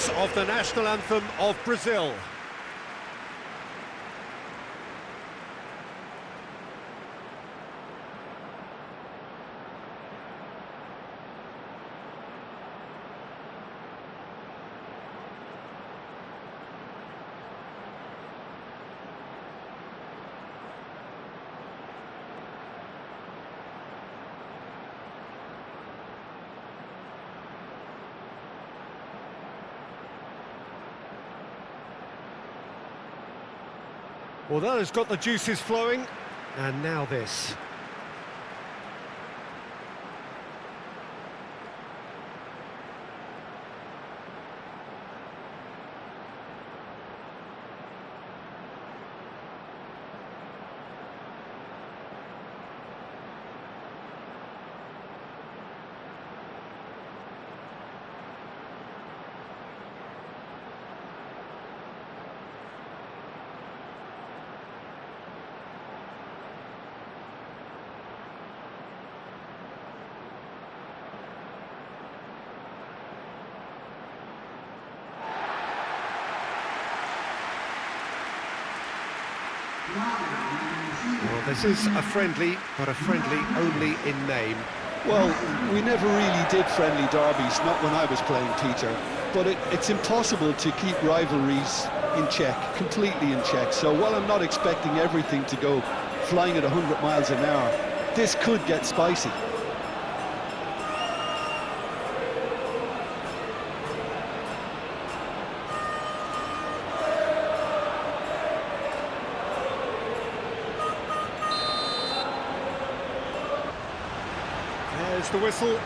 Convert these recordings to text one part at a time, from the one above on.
chorus of the national anthem of Brazil. Well, that has got the juices flowing, and now this. Well, this is a friendly, but a friendly only in name. Well, we never really did friendly derbies, not when I was playing, Peter. But it's impossible to keep rivalries in check, completely in check. So while I'm not expecting everything to go flying at 100 miles an hour, this could get spicy. There's the whistle.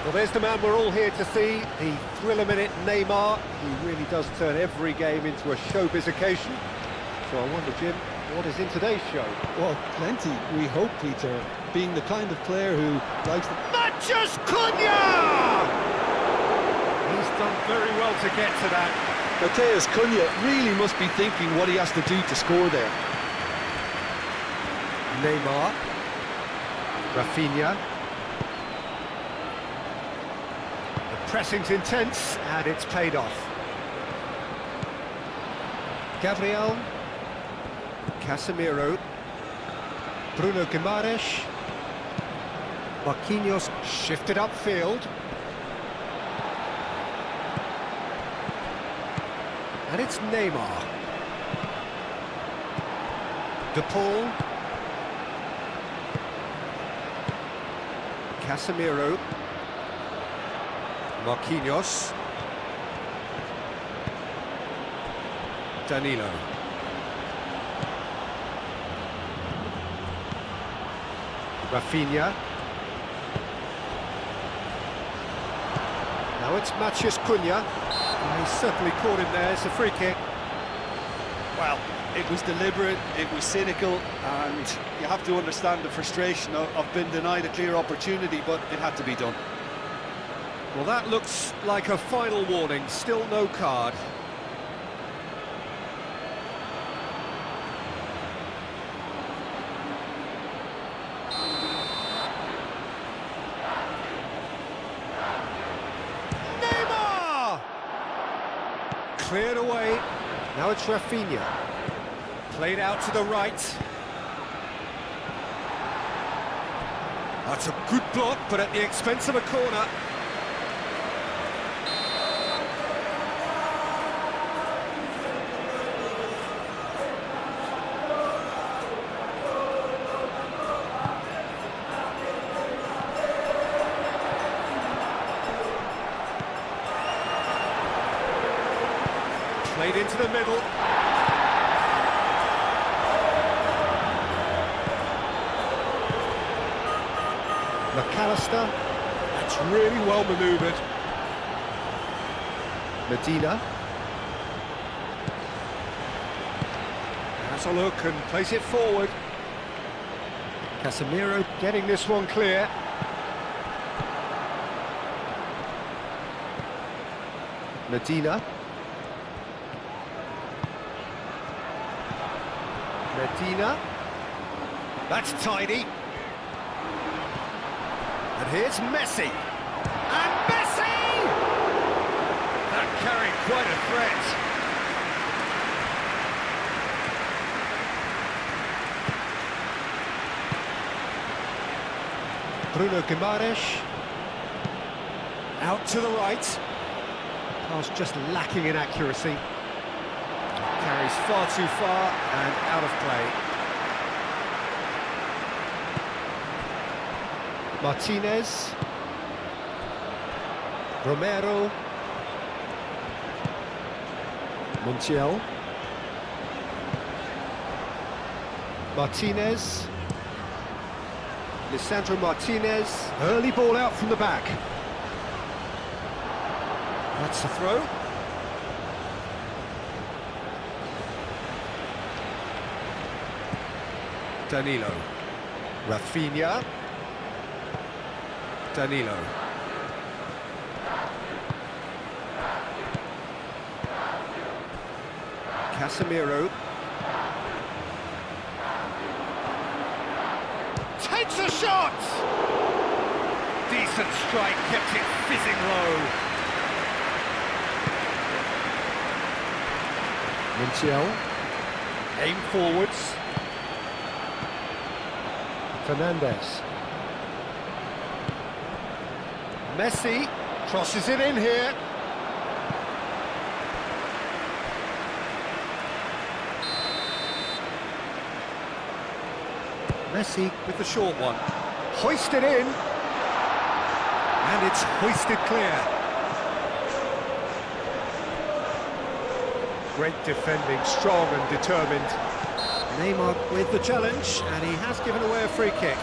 Well, there's the man we're all here to see, the thriller-minute Neymar. He really does turn every game into a showbiz occasion. So I wonder, Jim, what is in today's show? Well, plenty, we hope, Peter. Being the kind of player who likes to... Matches Cunha! He's done very well to get to that. Mateus Cunha really must be thinking what he has to do to score there. Neymar. Rafinha. The pressing's intense, and it's paid off. Gabriel. Casemiro. Bruno Guimaraes. Marquinhos shifted upfield. And it's Neymar. De Paul. Casemiro. Marquinhos. Danilo. Rafinha. Now it's Matches Cunha. He's certainly caught him there. It's a free kick. Well, it was deliberate, it was cynical, and you have to understand the frustration of being denied a clear opportunity, but it had to be done. Well, that looks like a final warning. Still no card. Neymar! Cleared away. Now it's Rafinha. Played out to the right. That's a good block, but at the expense of a corner. Played into the middle. McAllister, that's really well manoeuvred. Medina. Has a look and plays it forward. Casemiro getting this one clear. Medina. Medina. That's tidy. And here's Messi. And Messi! quite a threat. Bruno Guimaraes. Out to the right. Pass just lacking in accuracy. Carries far too far and out of play. Martinez. Romero. Montiel. Martinez. Lisandro Martinez. Early ball out from the back. That's the throw. Danilo. Rafinha. Danilo. Casemiro. Takes a shot! Decent strike, kept it fizzing low. Montiel. Aim forwards. Fernandes. Messi crosses it in here. Messi with the short one. Hoisted in. And it's hoisted clear. Great defending, strong and determined. Neymar with the challenge, and he has given away a free kick.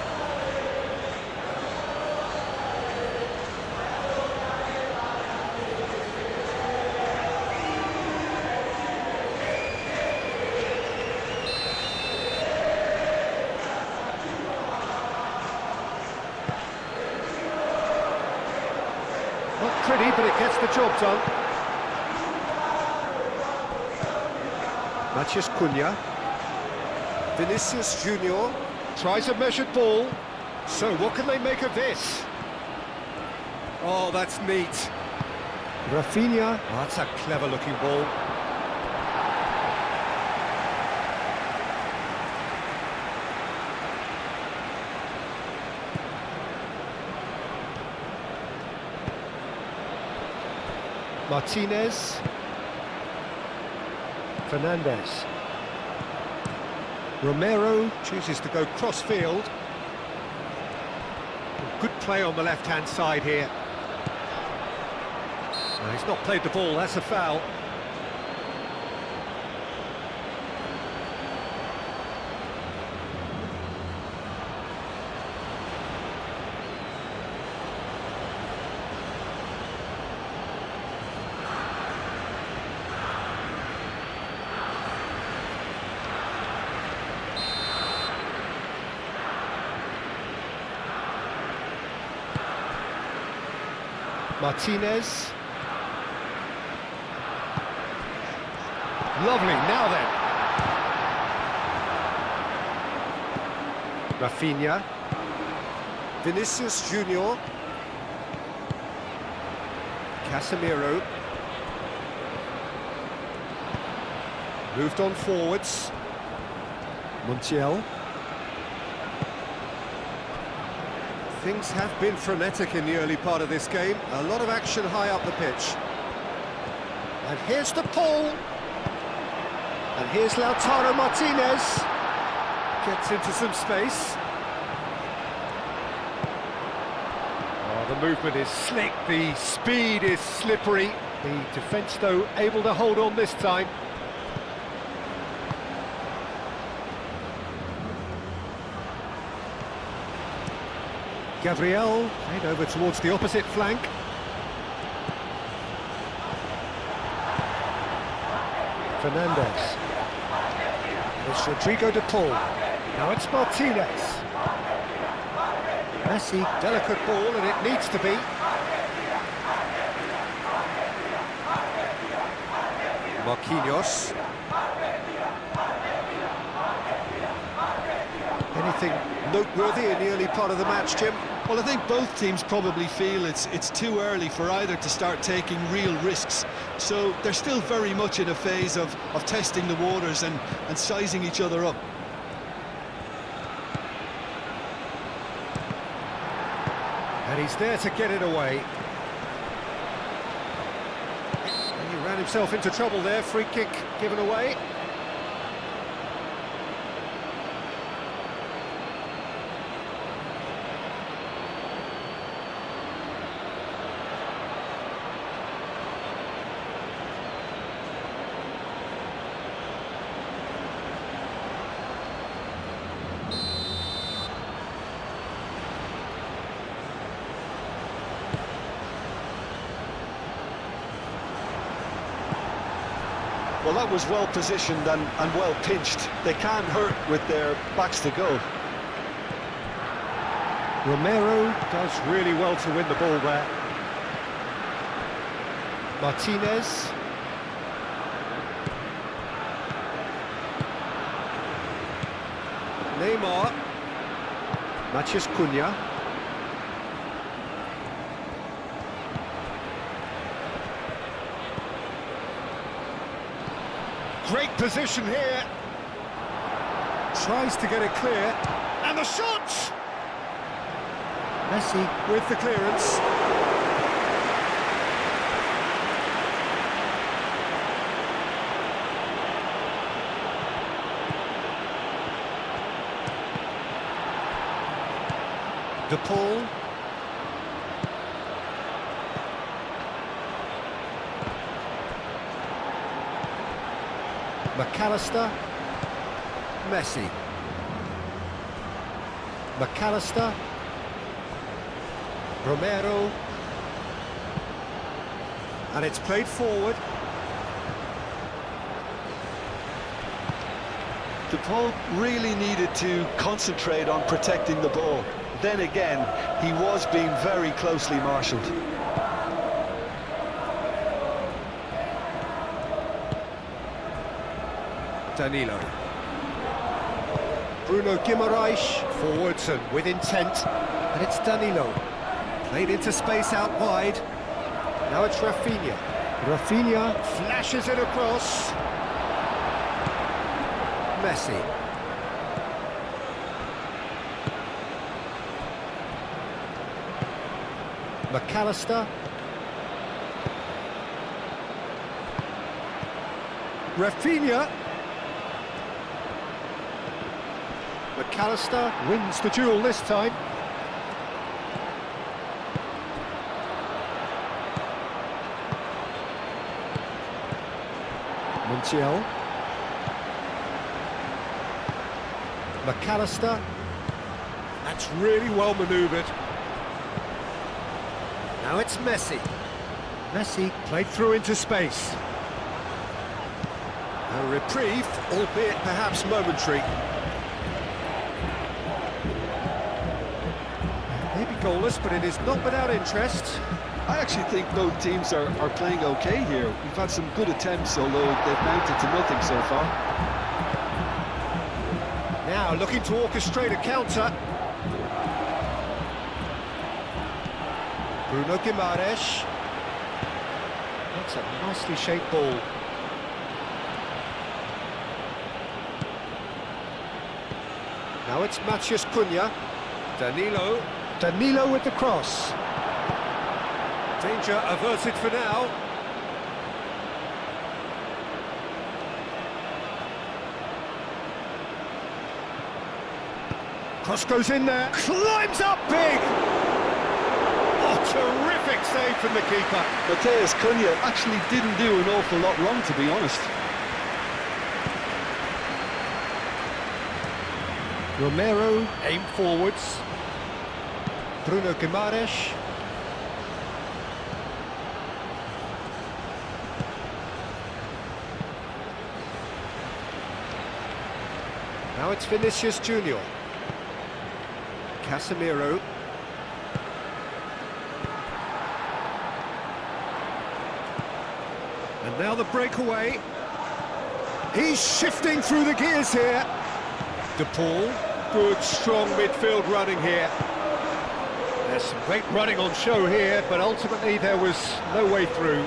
Not pretty, but it gets the job done. Matheus Cunha. Vinicius Junior tries a measured ball. So what can they make of this? Oh, that's neat. Rafinha. Oh, that's a clever looking ball. Martinez. Fernandes. Romero chooses to go cross-field. Good play on the left-hand side here. No, he's not played the ball, that's a foul. Martinez. Lovely, now then. Rafinha. Vinicius Junior. Casemiro. Moved on forwards. Montiel. Things have been frenetic in the early part of this game. A lot of action high up the pitch. And here's the pull. And here's Lautaro Martinez. Gets into some space. Oh, the movement is slick, the speed is slippery. The defence, though, able to hold on this time. Gabriel played over towards the opposite flank. Fernandes. It's Rodrigo de Paul. Now it's Martinez. Messi, delicate ball, and it needs to be. Marquinhos. Anything noteworthy in the early part of the match, Jim? Well, I think both teams probably feel it's too early for either to start taking real risks. So they're still very much in a phase of testing the waters and sizing each other up. And he's there to get it away. And he ran himself into trouble there. Free kick given away. Well, that was well positioned and well pinched. They can't hurt with their backs to go. Romero does really well to win the ball there. Martinez. Neymar. Matheus Cunha. Great position here. Tries to get it clear. And the shot! Messi with the clearance. De Paul. McAllister. Messi. McAllister. Romero. And it's played forward. De Paul really needed to concentrate on protecting the ball. Then again, he was being very closely marshalled. Danilo. Bruno Guimaraes forwards and with intent. And it's Danilo. Played into space out wide. Now it's Rafinha. Rafinha flashes it across. Messi. McAllister. Rafinha. McAllister wins the duel this time. Montiel. McAllister. That's really well manoeuvred. Now it's Messi. Messi played through into space. A reprieve, albeit perhaps momentary. Maybe goalless, but it is not without interest. I actually think both teams are playing okay here. We've had some good attempts, although they've mounted to nothing so far. Now looking to orchestrate a counter. Bruno Guimaraes. That's a nicely shaped ball. Now it's Matheus Cunha. Danilo. Danilo with the cross. Danger averted for now. Cross goes in there. Climbs up big. Terrific save from the keeper. Matheus Cunha actually didn't do an awful lot wrong, to be honest. Romero aim forwards. Bruno Guimaraes. Now it's Vinicius Junior. Casemiro. And now the breakaway. He's shifting through the gears here. De Paul, good strong midfield running here. There's some great running on show here, but ultimately there was no way through.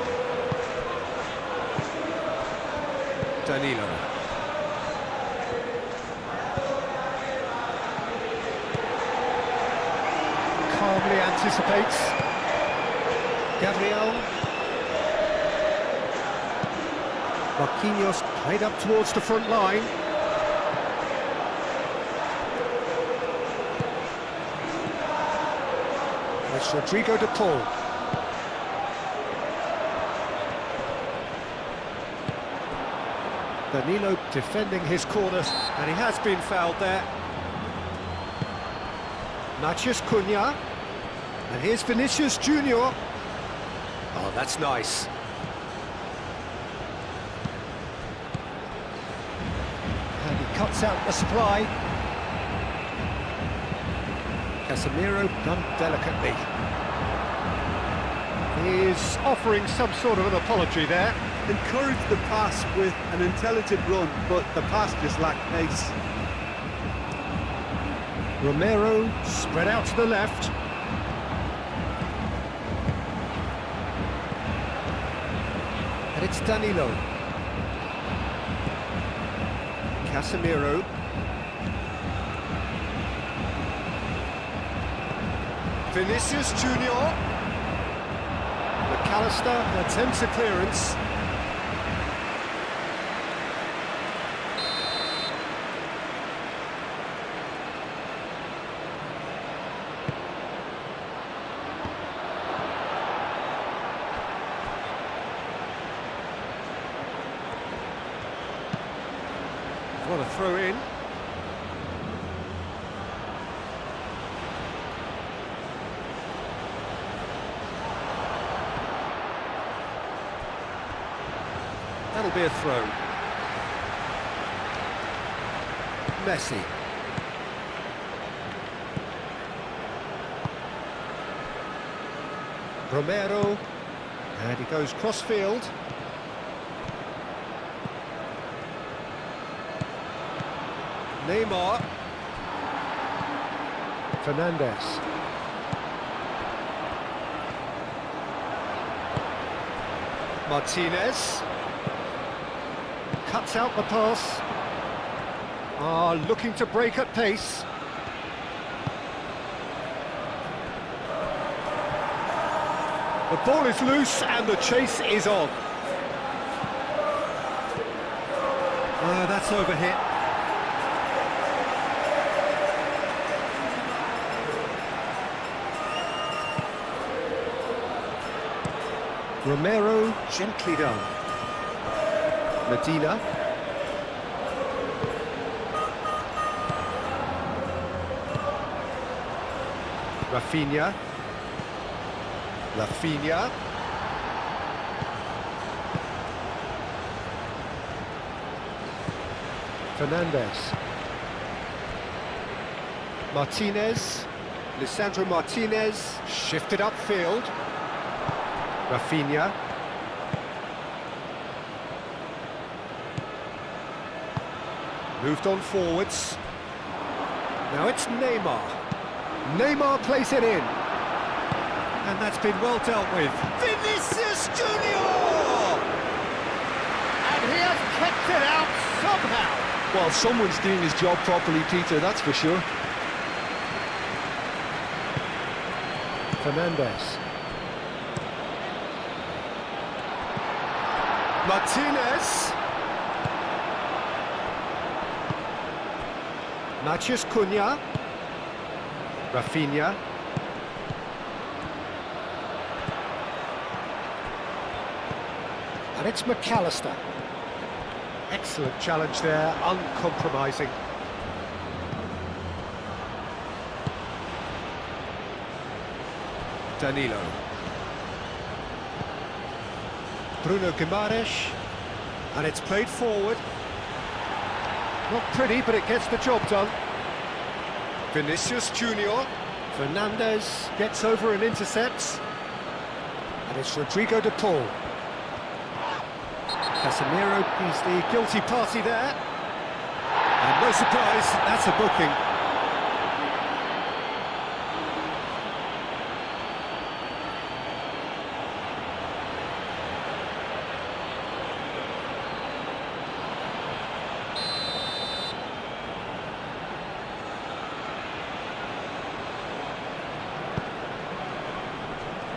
Danilo. Calmly anticipates. Gabriel. Marquinhos played up towards the front line. It's Rodrigo de Paul. Danilo defending his corner, and he has been fouled there. Matheus Cunha. And here's Vinicius Junior. Oh, that's nice. And he cuts out the supply. Casemiro done delicately. He is offering some sort of an apology there. Encouraged the pass with an intelligent run, but the pass just lacked pace. Romero spread out to the left. And it's Danilo. Casemiro. Vinicius Junior. McAllister attempts a clearance. What a throw in. That'll be a throw. Messi. Romero. And he goes cross-field. Neymar. Fernandes. Martinez. Cuts out the pass. Looking to break at pace. The ball is loose and the chase is on. That's overhit. Romero, gently done. Medina. Rafinha. Rafinha. Fernandes. Martinez. Lisandro Martinez. Shifted upfield. Rafinha. Moved on forwards. Now it's Neymar. Neymar plays it in. And that's been well dealt with. Vinicius Junior! And he has kept it out somehow. Well, someone's doing his job properly, Peter, that's for sure. Fernandes. Martinez. Matheus Cunha. Rafinha. And it's McAllister. Excellent challenge there, uncompromising. Danilo. Bruno Guimaraes. And it's played forward. Not pretty, but it gets the job done. Vinicius Junior. Fernandes gets over and intercepts. And it's Rodrigo de Paul. Casemiro is the guilty party there. And no surprise, that's a booking.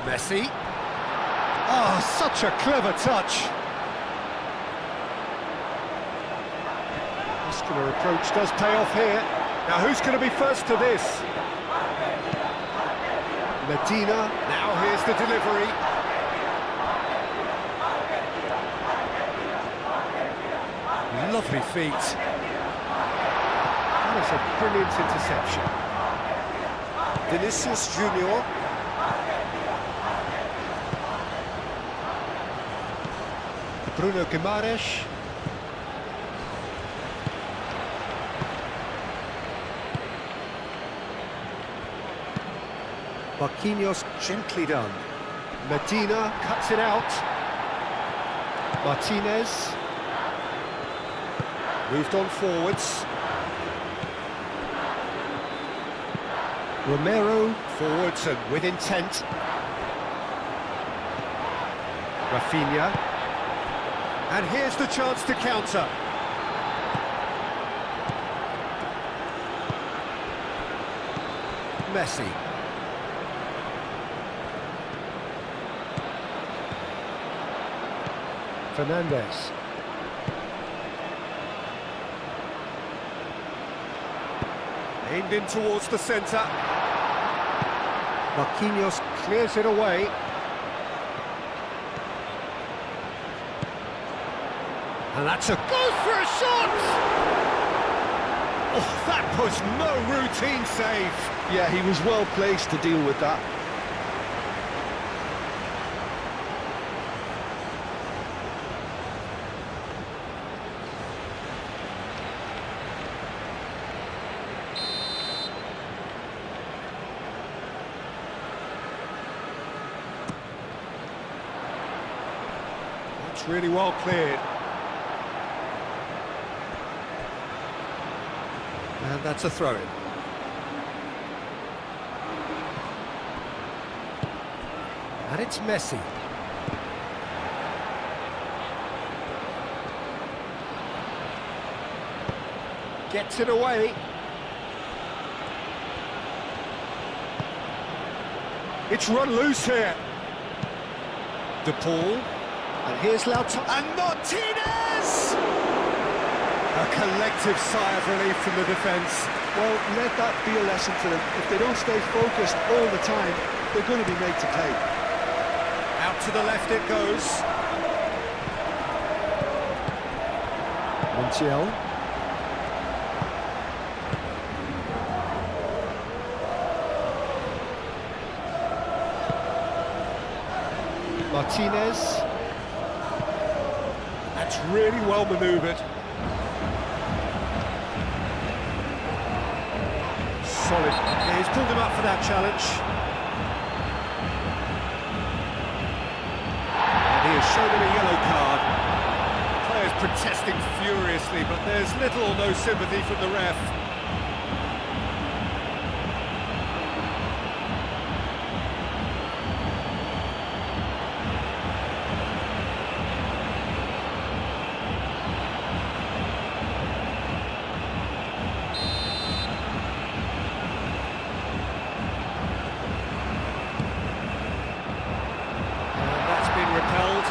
Messi. Oh, such a clever touch. Muscular approach does pay off here. Now who's going to be first to this? Medina, now here's the delivery. Lovely feet. That is a brilliant interception. Vinicius Junior. Bruno Guimaraes. Marquinhos, gently done. Medina cuts it out. Martinez. Moved on forwards. Romero, forwards and with intent. Rafinha. And here's the chance to counter. Messi. Fernandes. Aimed in towards the centre. Marquinhos clears it away. And that's a go for a shot! Oh, that was no routine save. Yeah, he was well placed to deal with that. That's really well cleared. And that's a throw-in. And it's Messi. Gets it away. It's run loose here. De Paul. And here's Lautaro. And Martinez! A collective sigh of relief from the defence. Well, let that be a lesson for them. If they don't stay focused all the time, they're going to be made to pay. Out to the left it goes. Montiel. Martinez. That's really well manoeuvred. Solid. Yeah, he's pulled him up for that challenge. And he has shown him a yellow card. Players protesting furiously, but there's little or no sympathy from the ref. Repelled.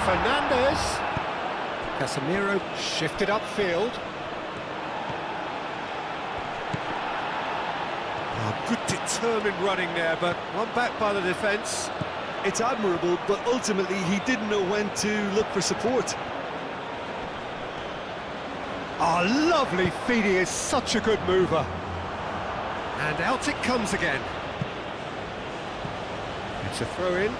Fernandes. Casemiro shifted upfield. Oh, good determined running there, but one back by the defence. It's admirable, but ultimately he didn't know when to look for support. Oh, lovely feed, he is such a good mover. And out it comes again. It's a throw-in.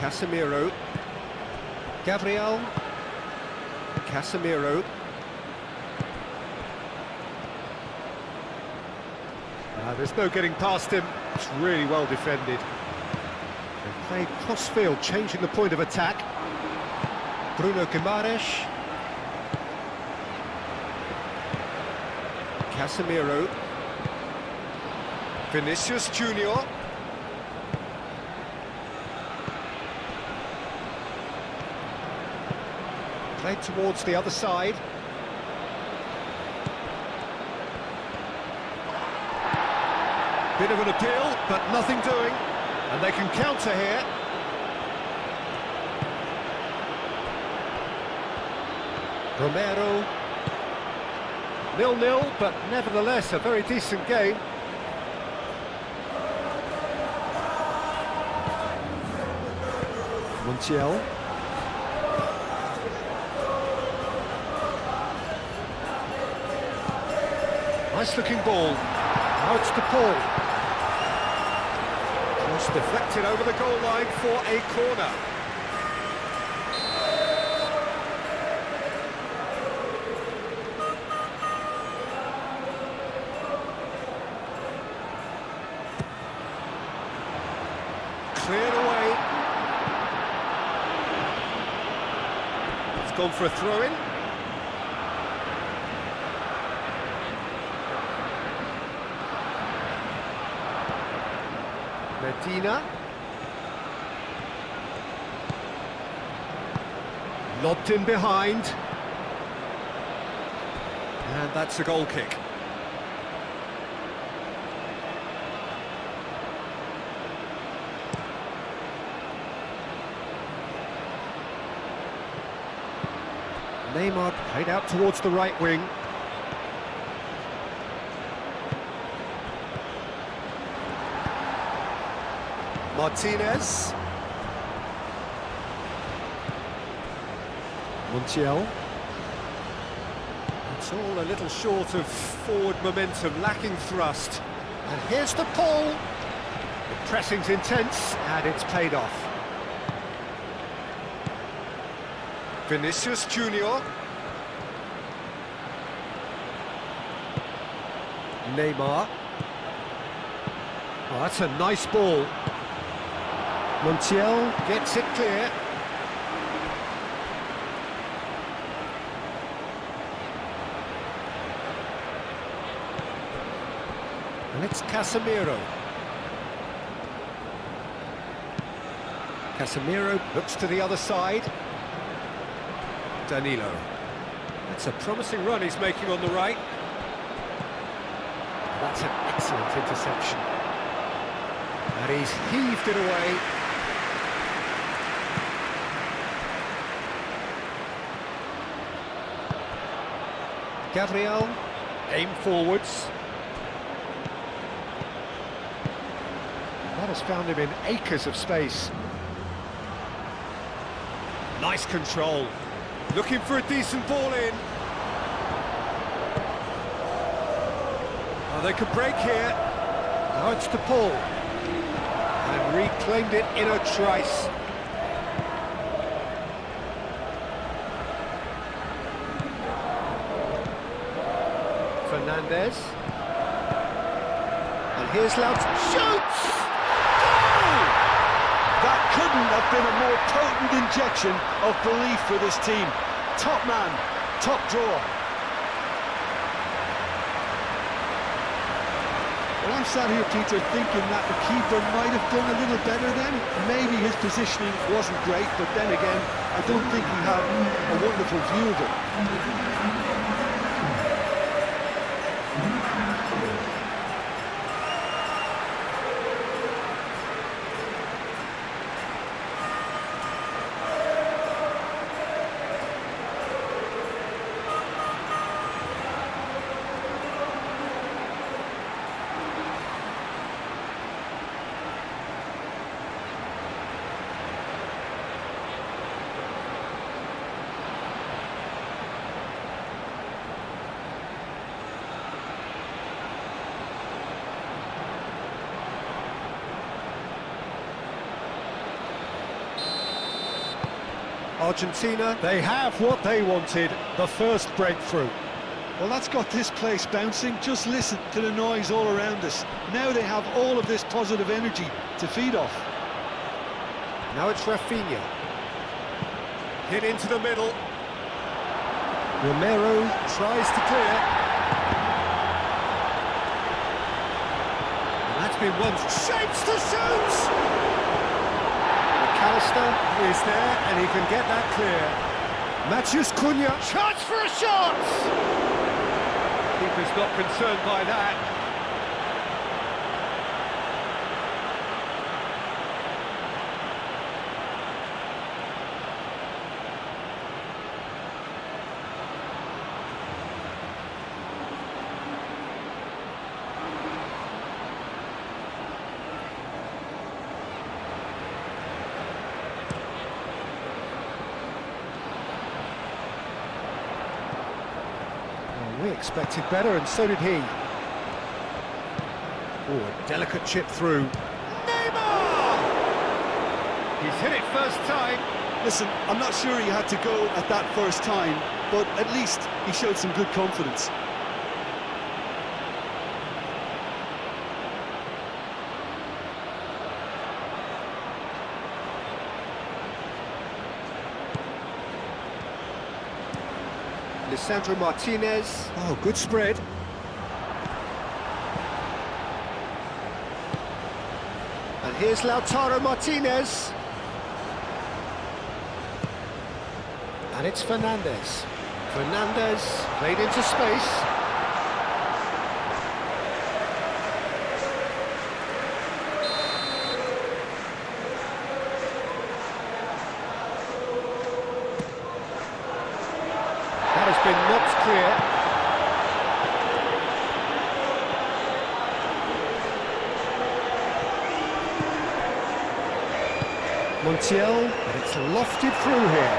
Casemiro. Gabriel. Casemiro. There's no getting past him. It's really well defended. They played cross-field, changing the point of attack. Bruno Guimaraes. Casemiro. Vinicius Junior. Played towards the other side. Bit of an appeal, but nothing doing. And they can counter here. Romero. 0-0, but nevertheless a very decent game. Montiel. Nice looking ball. Now it's to Paul. Cross deflected over the goal line for a corner. Cleared away. It's gone for a throw-in. Medina. Lobbed in behind. And that's a goal kick. Neymar played out towards the right wing. Martinez. Montiel. It's all a little short of forward momentum, lacking thrust. And here's the Paul. The pressing's intense, and it's paid off. Vinicius Junior. Neymar. Oh, that's a nice ball. Montiel gets it clear. And it's Casemiro. Casemiro looks to the other side. Danilo. That's a promising run he's making on the right. That's an excellent interception. And he's heaved it away. Gabriel, aim forwards. That has found him in acres of space. Nice control. Looking for a decent ball in. Oh, they could break here. Now it's to Paul. And reclaimed it in a trice. Fernandez. And here's Lautaro. Shoots! Goal! That couldn't have been a more potent injection of belief for this team. Top man, top drawer. Well, I'm sat here, Peter, thinking that the keeper might have done a little better then. Maybe his positioning wasn't great, but then again, I don't think he had a wonderful view of it. Argentina, they have what they wanted, the first breakthrough. Well, that's got this place bouncing. Just listen to the noise all around us. Now they have all of this positive energy to feed off. Now it's Rafinha. Hit into the middle. Romero tries to clear. And that's been won. Shapes to shoot! McAllister is there, and he can get that clear. Matthews Cunha. Chance for a shot! Keeper's not concerned by that. We expected better, and so did he. Oh, a delicate chip through. Neymar! He's hit it first time. Listen, I'm not sure he had to go at that first time, but at least he showed some good confidence. Lisandro Martinez. Oh, good spread. And here's Lautaro Martinez. And it's Fernandez. Fernandez played into space. That has been knocked clear. Montiel, but it's lofted through here.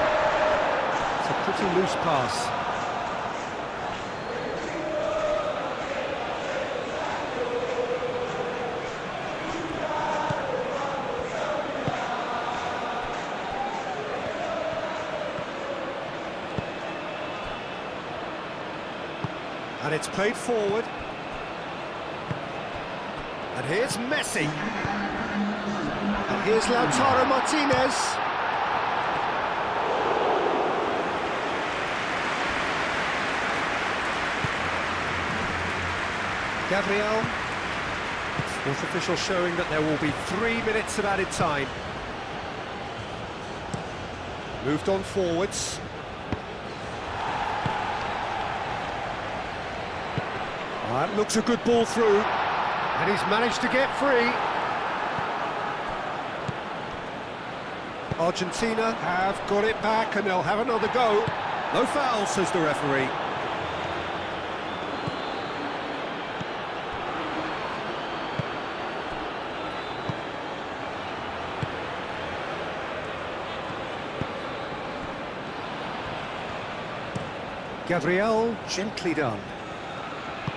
It's a pretty loose pass. And it's played forward. And here's Messi. And here's Lautaro Martinez. Gabriel. Fourth official showing that there will be 3 minutes of added time. Moved on forwards. That looks a good ball through, and he's managed to get free. Argentina have got it back, and they'll have another go. No foul, says the referee. Gabriel, gently done.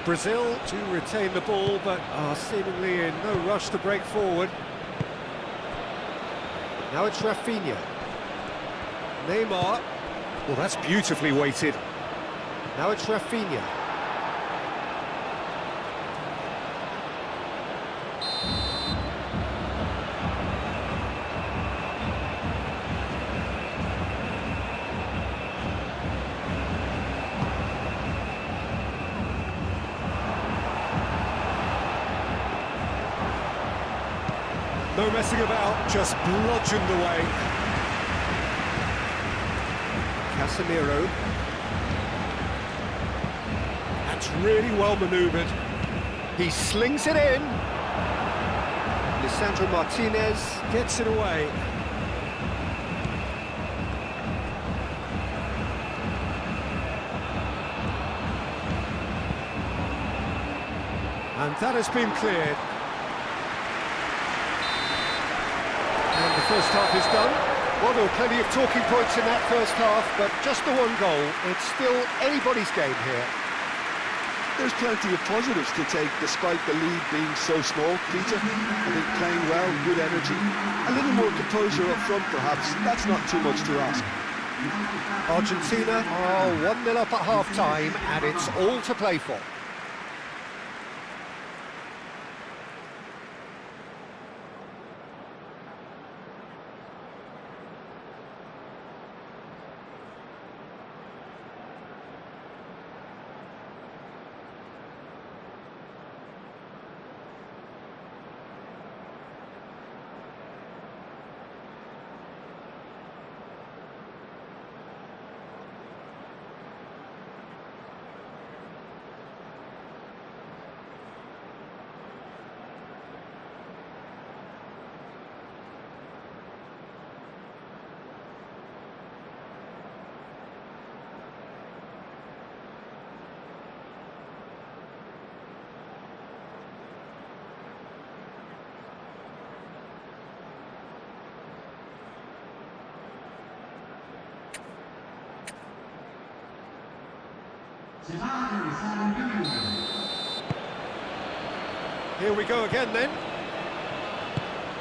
Brazil to retain the ball, but are seemingly in no rush to break forward. Now it's Rafinha. Neymar. Well, that's beautifully weighted. Now it's Rafinha. No messing about, just bludgeoned away. Casemiro. That's really well manoeuvred. He slings it in. Lisandro Martinez gets it away. And that has been cleared. The first half is done. Well, there were plenty of talking points in that first half, but just the one goal. It's still anybody's game here. There's plenty of positives to take despite the lead being so small, Peter. I think playing well, good energy, a little more composure up front perhaps. That's not too much to ask. Argentina are 1-0 up at half-time, and it's all to play for. Here we go again then.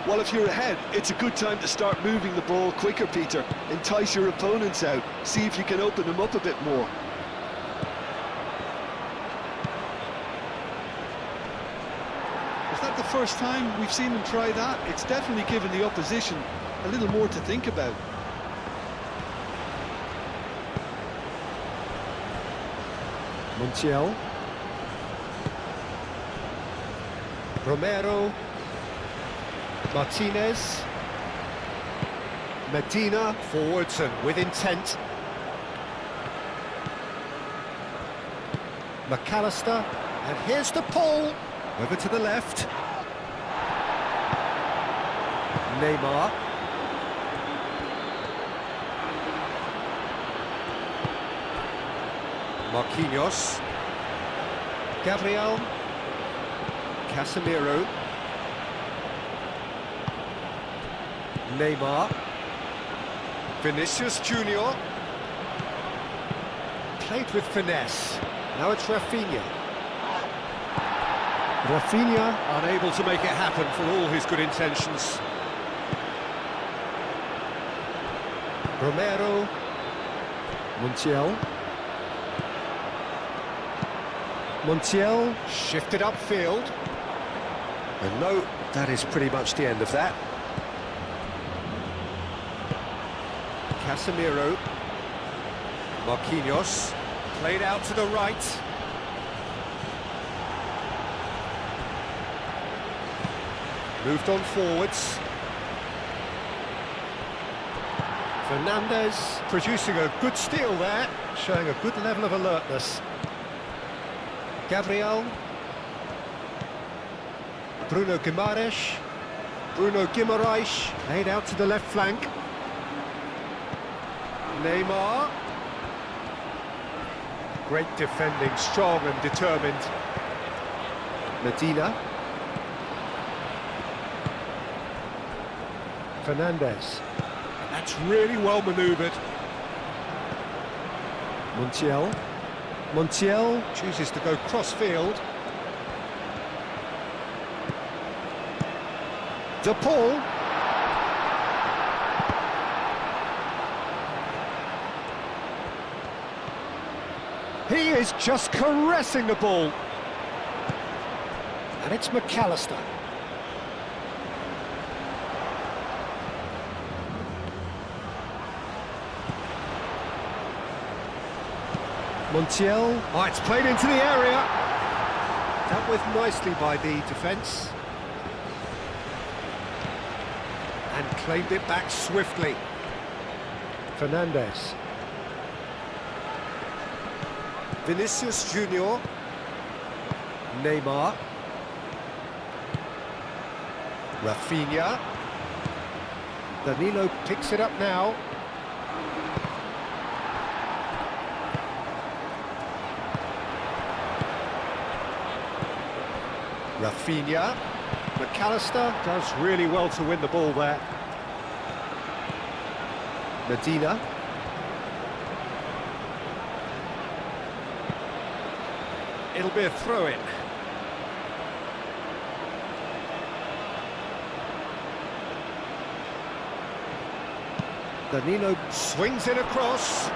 Well, if you're ahead, it's a good time to start moving the ball quicker, Peter. Entice your opponents out. See if you can open them up a bit more. Is that the first time we've seen them try that? It's definitely given the opposition a little more to think about. Montiel. Romero. Martinez. Medina forwards and with intent. McAllister. And here's the pull. Over to the left. Neymar. Marquinhos. Gabriel. Casemiro. Neymar. Vinicius Junior. Played with finesse. Now it's Rafinha. Rafinha unable to make it happen for all his good intentions. Romero. Montiel. Montiel shifted upfield. And no, that is pretty much the end of that. Casemiro. Marquinhos. Played out to the right. Moved on forwards. Fernandez producing a good steal there, showing a good level of alertness. Gabriel. Bruno Guimaraes. Bruno Guimaraes laid out to the left flank. Neymar. Great defending, strong and determined. Medina. Fernandez. That's really well manoeuvred. Montiel. Montiel chooses to go cross-field. De Paul. He is just caressing the ball. And it's McAllister. Montiel. Oh, it's played into the area. Dealt with nicely by the defence. And claimed it back swiftly. Fernandez. Vinicius Junior. Neymar. Rafinha. Danilo picks it up now. Rafinha. McAllister does really well to win the ball there. Medina. It'll be a throw-in. Danilo swings it across.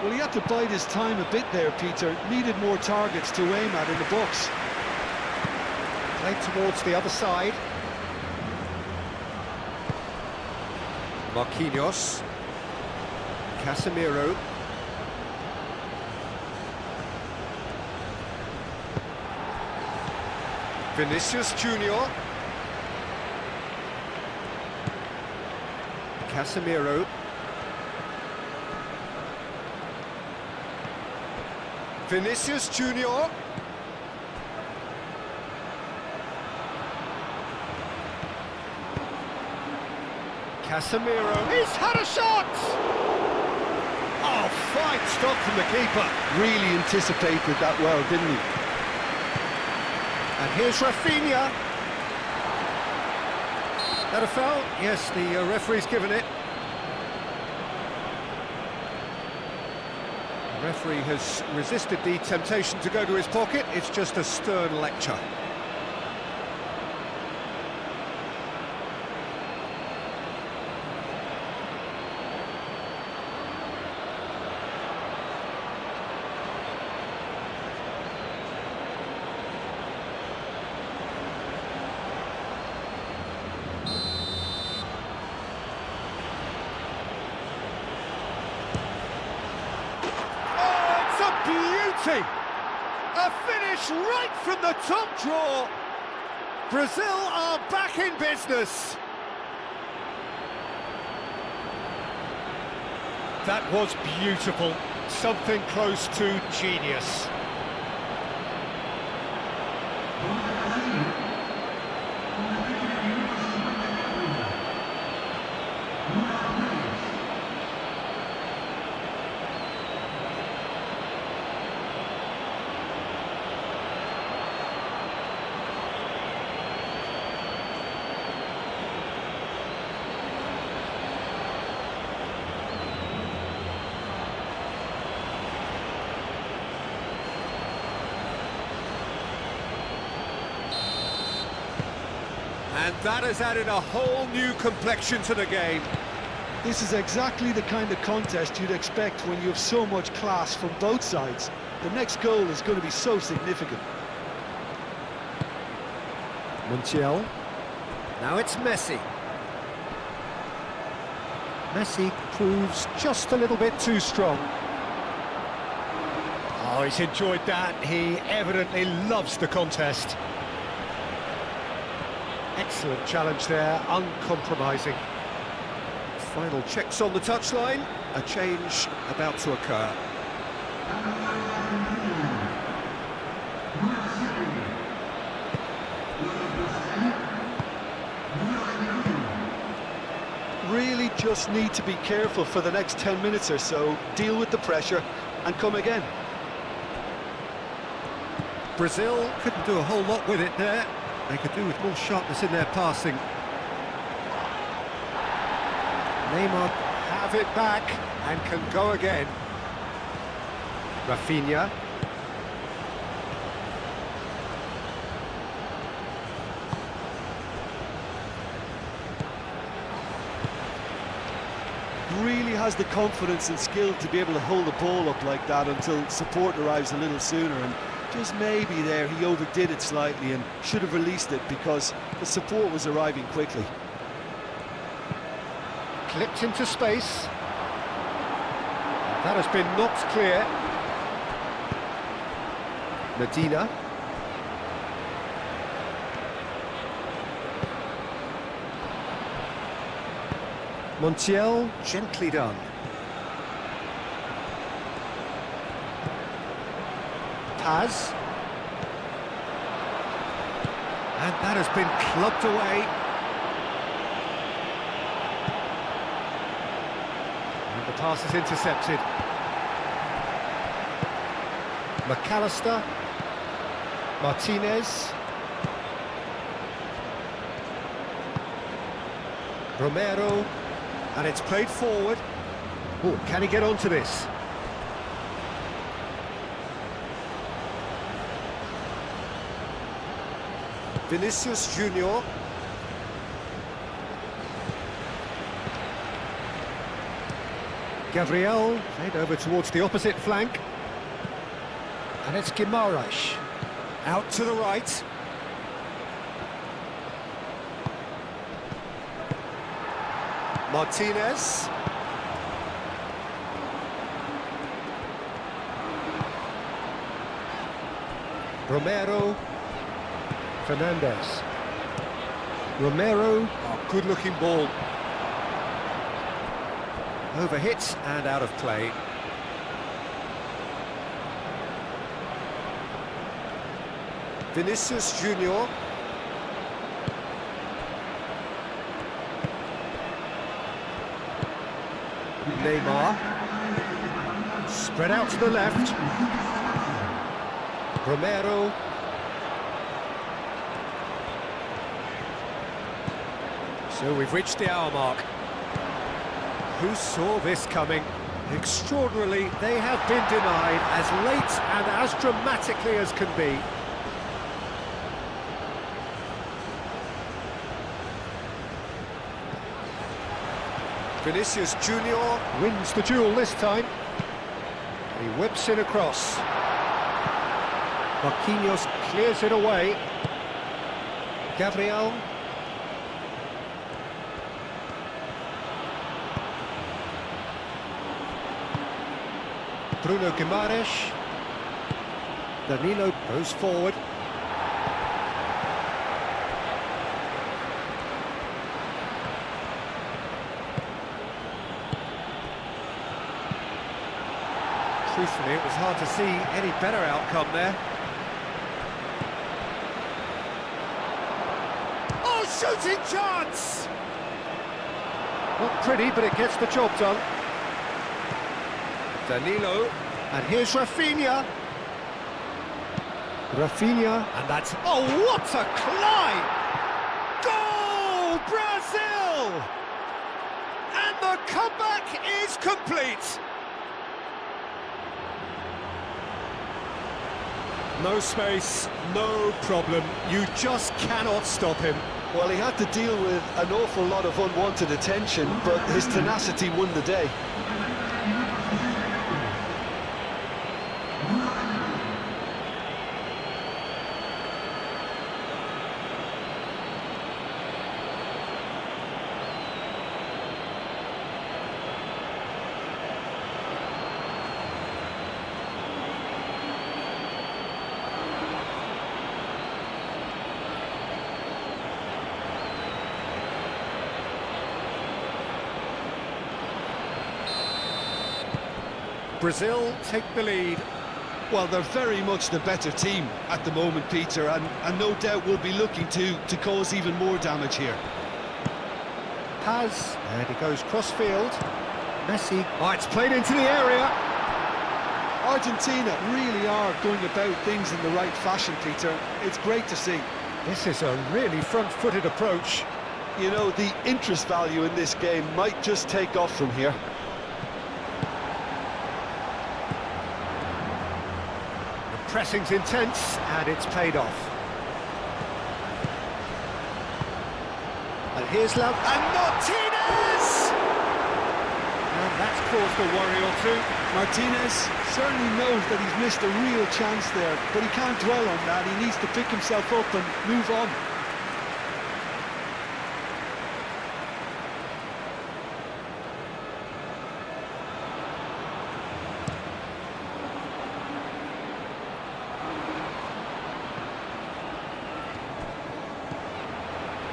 Well, he had to bide his time a bit there, Peter. Needed more targets to aim at in the box. Played towards the other side. Marquinhos. Casemiro. Vinicius Junior. Casemiro. Vinicius Junior. Casemiro. He's had a shot! Oh, fine stop from the keeper. Really anticipated that well, didn't he? And here's Rafinha. That a foul? Yes, the referee's given it. The referee has resisted the temptation to go to his pocket. It's just a stern lecture. Beauty! A finish right from the top draw. Brazil are back in business. That was beautiful. Something close to genius. And that has added a whole new complexion to the game. This is exactly the kind of contest you'd expect when you have so much class from both sides. The next goal is going to be so significant. Montiel. Now it's Messi. Messi proves just a little bit too strong. Oh, he's enjoyed that. He evidently loves the contest. Excellent challenge there, uncompromising. Final checks on the touchline. A change about to occur. Really just need to be careful for the next 10 minutes or so, deal with the pressure and come again. Brazil couldn't do a whole lot with it there. They could do with more sharpness in their passing. Neymar have it back and can go again. Rafinha. Really has the confidence and skill to be able to hold the ball up like that until support arrives a little sooner, and just maybe there he overdid it slightly and should have released it because the support was arriving quickly. Clipped into space. That has been knocked clear. Medina. Montiel, gently done. Paz. And that has been clubbed away. And the pass is intercepted. McAllister. Martinez. Romero. And it's played forward. Oh, can he get onto this? Vinicius Junior. Gabriel played over towards the opposite flank. And it's Guimaraes. Out to the right. Martinez. Romero. Fernandez. Romero. Oh, good-looking ball. Overhit and out of play. Vinicius Junior. Neymar. Spread out to the left. Romero. So we've reached the hour mark. Who saw this coming? Extraordinarily, they have been denied as late and as dramatically as can be. Vinicius Junior wins the duel this time. He whips it across. Marquinhos clears it away. Gabriel. Bruno Guimaraes. Danilo goes forward. Truthfully, it was hard to see any better outcome there. Oh, shooting chance! Not pretty, but it gets the job done. Danilo, and here's Rafinha. Rafinha, and that's... Oh, what a climb! Goal, Brazil! And the comeback is complete! No space, no problem. You just cannot stop him. Well, he had to deal with an awful lot of unwanted attention, but his tenacity won the day. Brazil take the lead. Well, they're very much the better team at the moment, Peter, and no doubt will be looking to cause even more damage here. Paz, and he goes cross-field. Messi, oh, it's played into the area. Argentina really are going about things in the right fashion, Peter. It's great to see. This is a really front-footed approach. You know, the interest value in this game might just take off from here. Pressing's intense, and it's paid off. And here's Lautaro, and Martinez! And that's caused a worry or two. Martinez certainly knows that he's missed a real chance there, but he can't dwell on that. He needs to pick himself up and move on.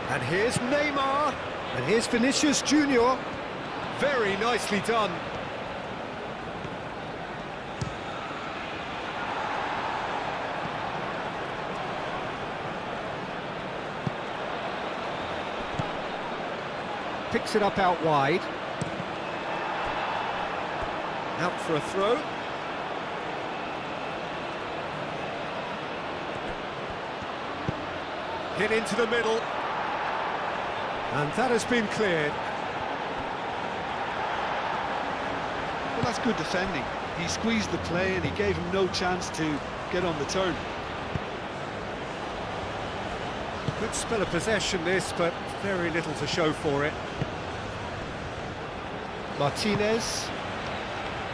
And here's Neymar, and here's Vinicius Junior. Very nicely done. Picks it up out wide. Out for a throw. Hit into the middle. And that has been cleared. Well, that's good defending. He squeezed the play and he gave him no chance to get on the turn. Good spell of possession this, but very little to show for it. Martinez.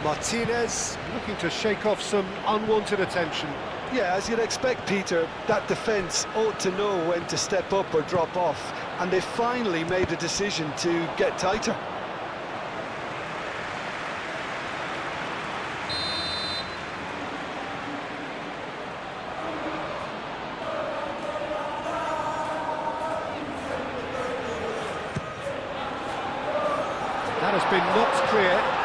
Martinez looking to shake off some unwanted attention. Yeah, as you'd expect, Peter, that defence ought to know when to step up or drop off, and they finally made a decision to get tighter. That has been knocked clear.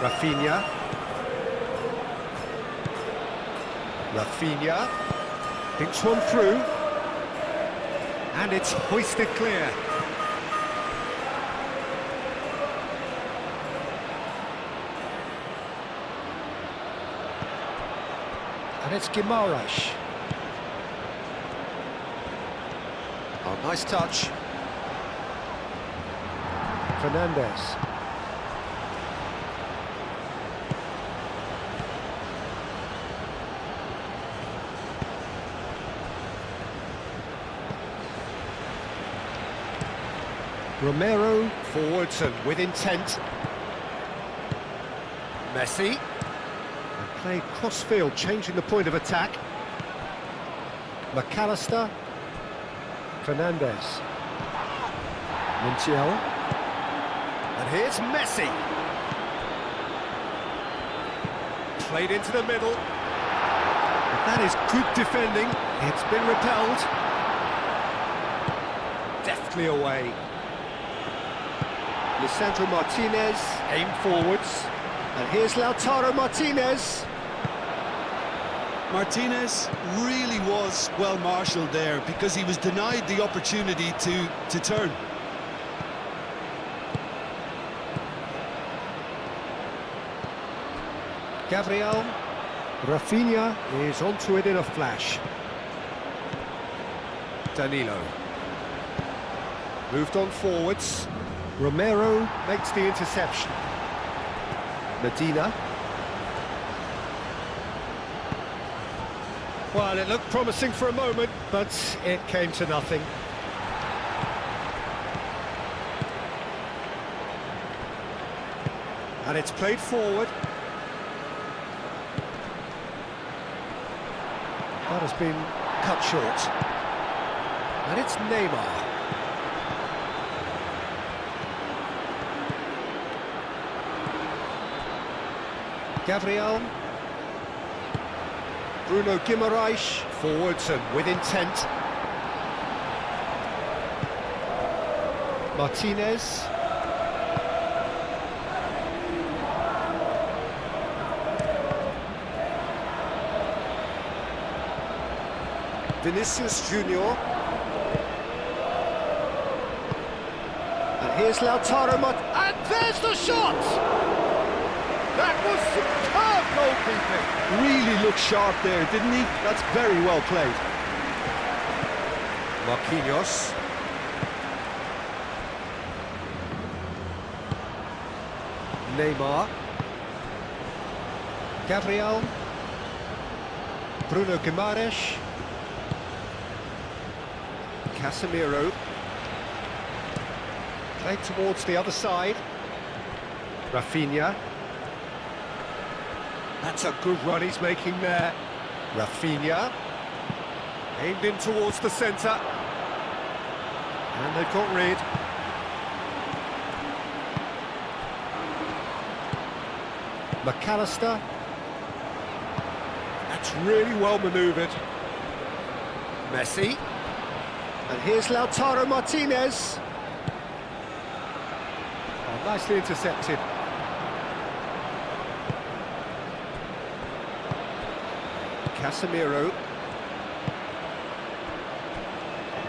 Rafinha. Rafinha thinks one through, and it's hoisted clear. And it's Guimaraes. Nice touch. Fernandez. Romero forwards and with intent. Messi. And played cross-field, changing the point of attack. McAllister. Fernandez. Montiel. And here's Messi. Played into the middle. But that is good defending. It's been repelled. Deftly away. Lisandro Martinez, aimed forwards. And here's Lautaro Martinez. Martinez really was well marshalled there because he was denied the opportunity to turn. Gabriel. Rafinha is onto it in a flash. Danilo. Moved on forwards. Romero makes the interception. Medina. Well, it looked promising for a moment, but it came to nothing. And it's played forward. That has been cut short. And it's Neymar. Gabriel. Bruno Guimaraes, forwards and with intent. Martinez. Vinicius Junior. And here's Lautaro Martinez. And there's the shot! That was superb goalkeeping. Really looked sharp there, didn't he? That's very well played. Marquinhos. Neymar. Gabriel. Bruno Guimaraes. Casemiro. Played towards the other side. Rafinha. That's a good run he's making there. Rafinha. Aimed in towards the centre. And they've got rid. McAllister. That's really well manoeuvred. Messi. And here's Lautaro Martinez. Oh, nicely intercepted. Casemiro.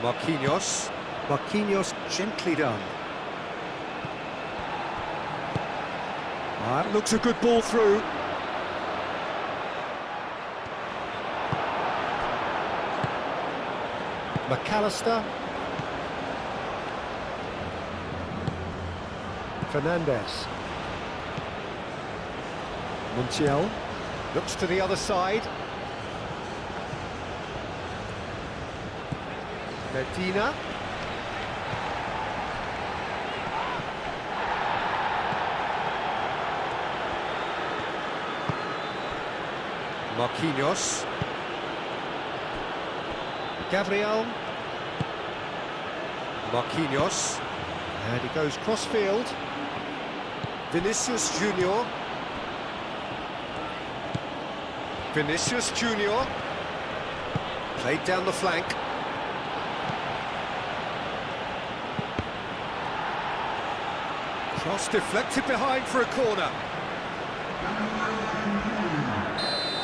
Marquinhos. Marquinhos gently done. That looks a good ball through. McAllister. Fernandez. Montiel. Looks to the other side. Medina. Marquinhos. Gabriel. Marquinhos. And he goes cross-field. Vinicius Junior. Vinicius Junior. Played down the flank. Cross deflected behind for a corner.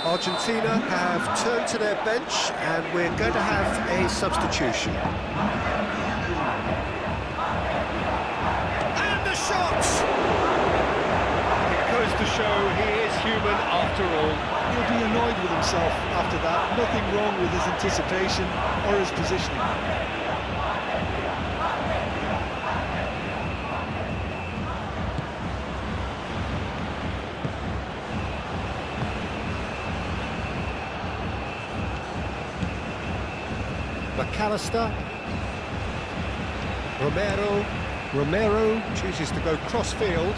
Argentina have turned to their bench and we're going to have a substitution. And the shot! It goes to show he is human after all. He'll be annoyed with himself after that. Nothing wrong with his anticipation or his positioning. McAllister. Romero chooses to go cross-field.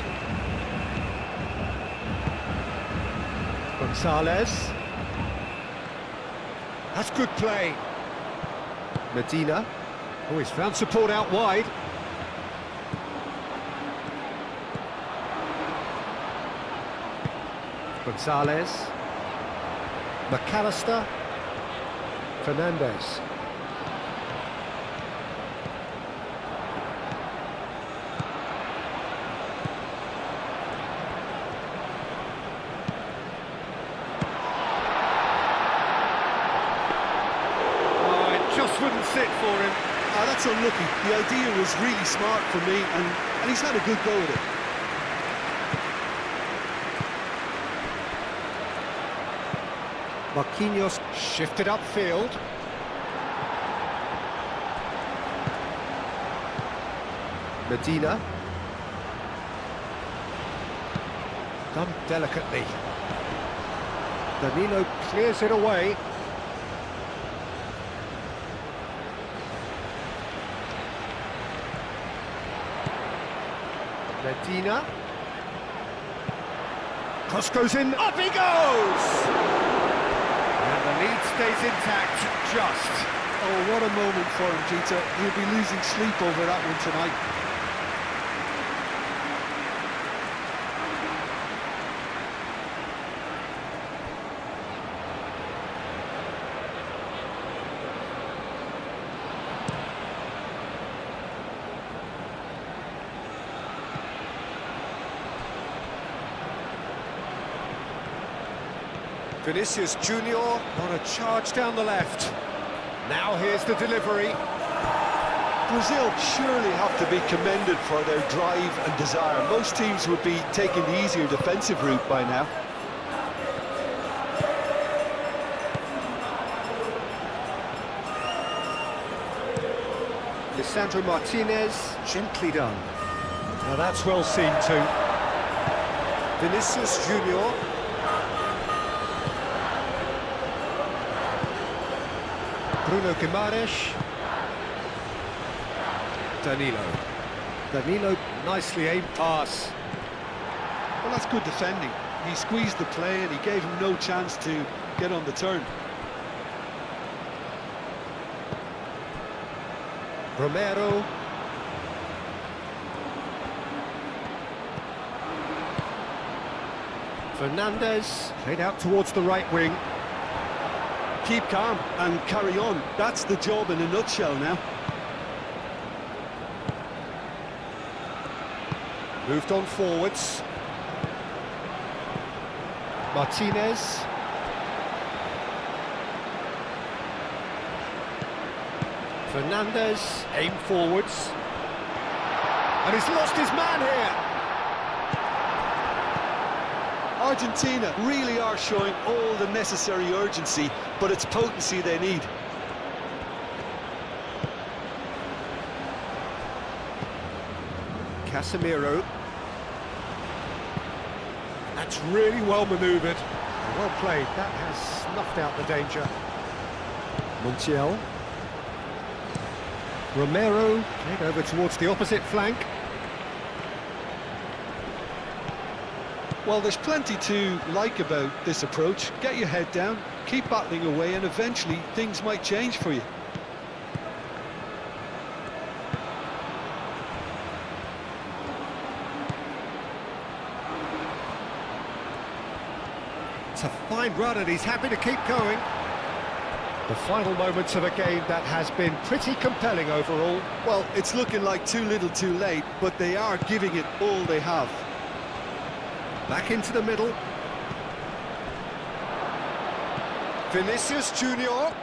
Gonzalez. That's good play. Medina. Oh, he's found support out wide. Gonzalez. McAllister. Fernandez. Just wouldn't sit for him. Oh, that's unlucky. The idea was really smart for me, and he's had a good go at it. Marquinhos shifted upfield. Medina. Done delicately. Danilo clears it away. Medina. Cross goes in, up he goes! And the lead stays intact, just. Oh, what a moment for him, Peter. He'll be losing sleep over that one tonight. Vinicius Junior on a charge down the left. Now here's the delivery. Brazil surely have to be commended for their drive and desire. Most teams would be taking the easier defensive route by now. Lisandro Martinez, gently done. Now that's well seen too. Vinicius Junior. Bruno Guimaraes. Danilo, nicely aimed pass. Well, that's good defending. He squeezed the play and he gave him no chance to get on the turn. Romero. Fernandez, played out towards the right wing. Keep calm and carry on. That's the job in a nutshell now. Moved on forwards. Martinez. Fernandez, aim forwards. And he's lost his man here. Argentina really are showing all the necessary urgency, but it's potency they need. Casemiro. That's really well manoeuvred. Well played. That has snuffed out the danger. Montiel. Romero, played over towards the opposite flank. Well, there's plenty to like about this approach. Get your head down, keep battling away, and eventually things might change for you. It's a fine run and he's happy to keep going. The final moments of a game that has been pretty compelling overall. Well, it's looking like too little too late, but they are giving it all they have. Back into the middle. Vinicius Junior.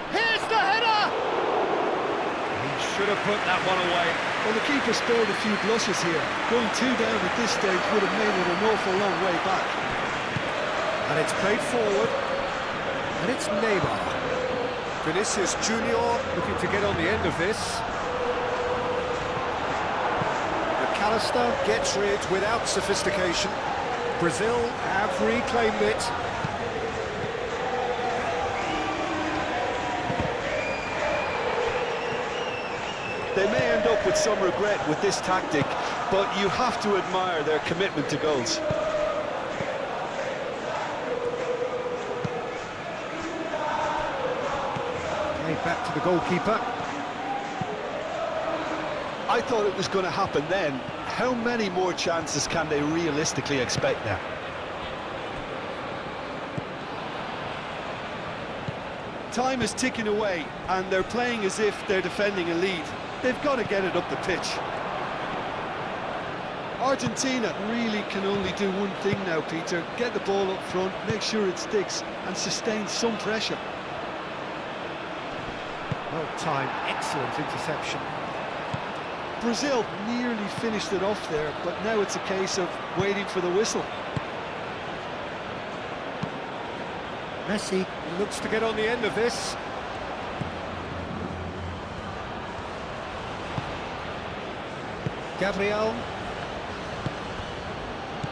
Here's the header! He should have put that one away. Well, the keeper spared a few blushes here. Going 2 down at this stage would have made it an awful long way back. And it's played forward. And it's Neymar. Vinicius Junior looking to get on the end of this. McAllister gets rid without sophistication. Brazil have reclaimed it. end up with some regret with this tactic, but you have to admire their commitment to goals. Okay, back to the goalkeeper. I thought it was going to happen then. How many more chances can they realistically expect now? Time is ticking away, and they're playing as if they're defending a lead. They've got to get it up the pitch. Argentina really can only do one thing now, Peter. Get the ball up front, make sure it sticks, and sustain some pressure. Well timed, excellent interception. Brazil nearly finished it off there, but now it's a case of waiting for the whistle. Messi looks to get on the end of this. Gabriel.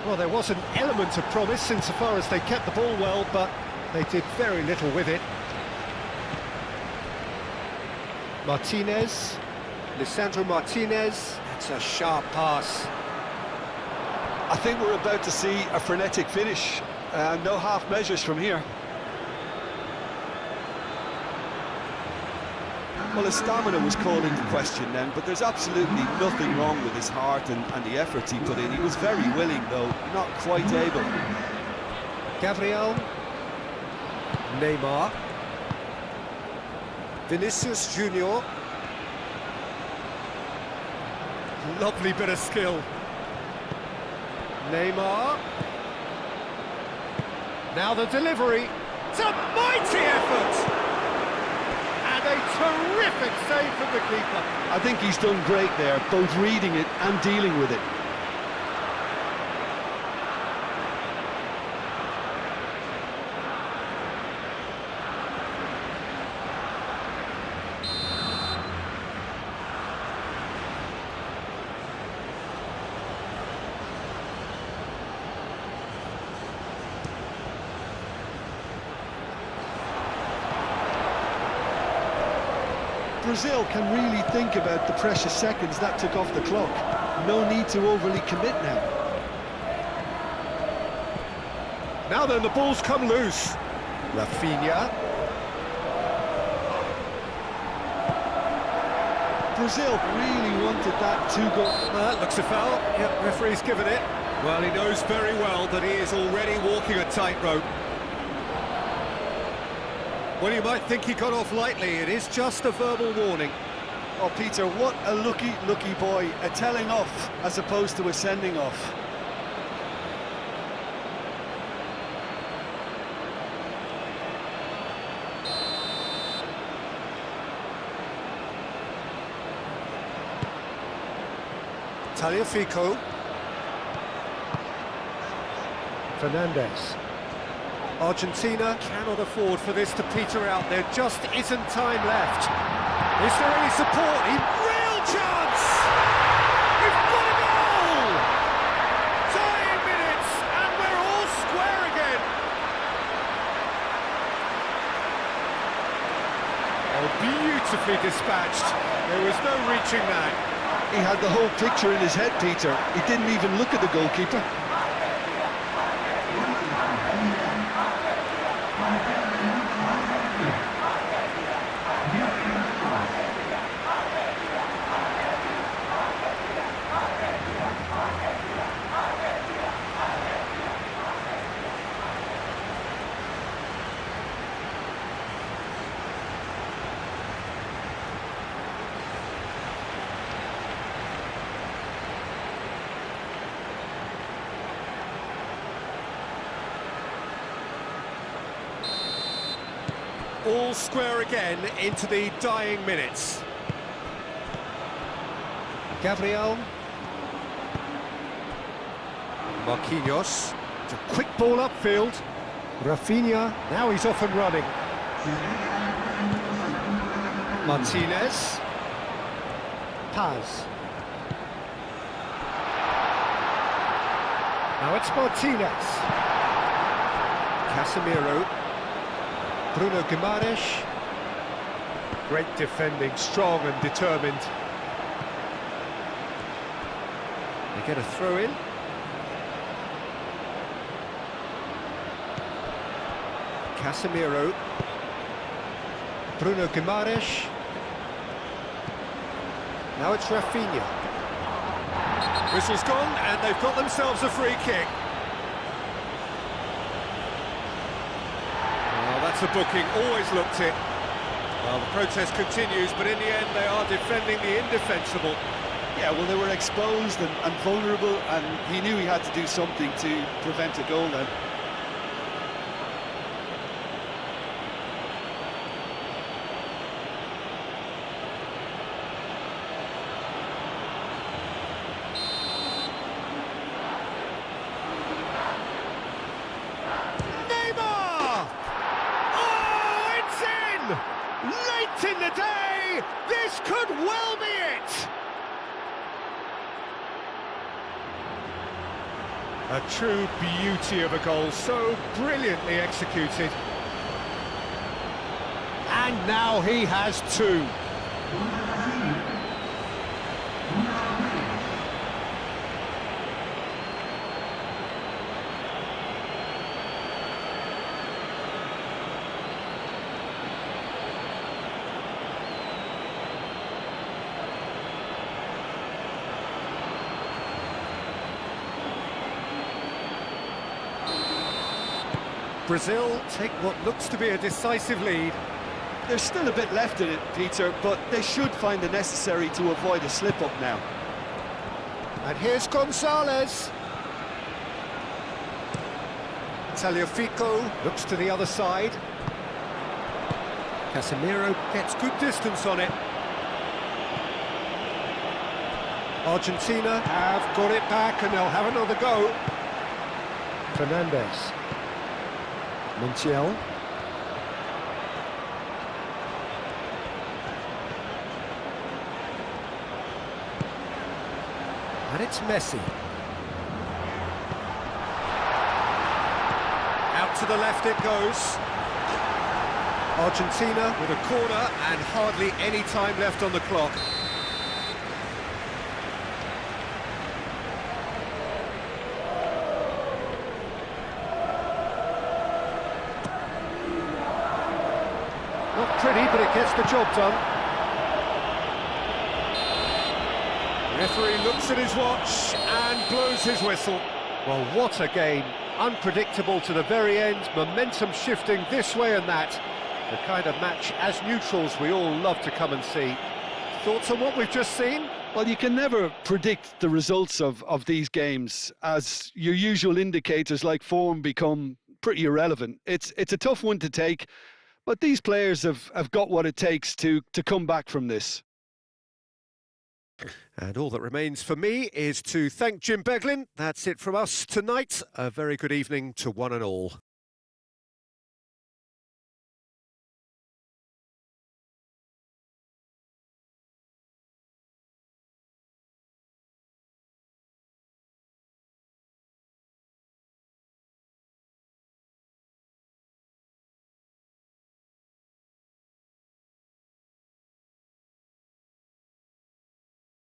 Well, there was an element of promise insofar as they kept the ball well, but they did very little with it. Martinez. Lisandro Martinez. That's a sharp pass. I think we're about to see a frenetic finish. No half measures from here. Well, his stamina was called into question then, but there's absolutely nothing wrong with his heart and the efforts he put in. He was very willing, though, not quite able. Gabriel. Neymar. Vinicius Junior. Lovely bit of skill. Neymar. Now the delivery. It's a mighty effort! And a terrific save from the keeper. I think he's done great there, both reading it and dealing with it. Brazil can really think about the precious seconds that took off the clock. No need to overly commit now. Now then, the ball's come loose. Rafinha. Brazil really wanted that two-goal. That looks a foul. Yep, referee's given it. Well, he knows very well that he is already walking a tightrope. Well, you might think he got off lightly. It is just a verbal warning. Oh, Peter, what a lucky boy. A telling off as opposed to a sending off. Tagliafico. Fernandez. Argentina cannot afford for this to peter out. There just isn't time left. Is there any support? Real chance! We've got a goal! Dying minutes, and we're all square again. Oh, beautifully dispatched. There was no reaching that. He had the whole picture in his head, Peter. He didn't even look at the goalkeeper. All square again into the dying minutes. Gabriel. Marquinhos. It's a quick ball upfield. Rafinha. Now he's off and running. Martinez. Paz. Now it's Martinez. Casemiro. Bruno Guimaraes. Great defending, strong and determined. They get a throw in. Casemiro. Bruno Guimaraes. Now it's Rafinha. Whistle's gone, and they've got themselves a free kick. Oh, that's a booking, always looked it. Well, the protest continues, but in the end they are defending the indefensible. Yeah, well, they were exposed and vulnerable, and he knew he had to do something to prevent a goal then. Late in the day, this could well be it! A true beauty of a goal, so brilliantly executed. And now he has two. Brazil take what looks to be a decisive lead. There's still a bit left in it, Peter, but they should find the necessary to avoid a slip-up now. And here's Gonzalez. Tagliafico looks to the other side. Casemiro gets good distance on it. Argentina have got it back and they'll have another go. Fernandez. Montiel. And it's Messi. Out to the left it goes. Argentina with a corner and hardly any time left on the clock. Not pretty, but it gets the job done. The referee looks at his watch and blows his whistle. Well, what a game. Unpredictable to the very end, momentum shifting this way and that. The kind of match, as neutrals, we all love to come and see. Thoughts on what we've just seen? Well, you can never predict the results of these games, as your usual indicators like form become pretty irrelevant. It's a tough one to take, but these players have got what it takes to come back from this. And all that remains for me is to thank Jim Beglin. That's it from us tonight. A very good evening to one and all.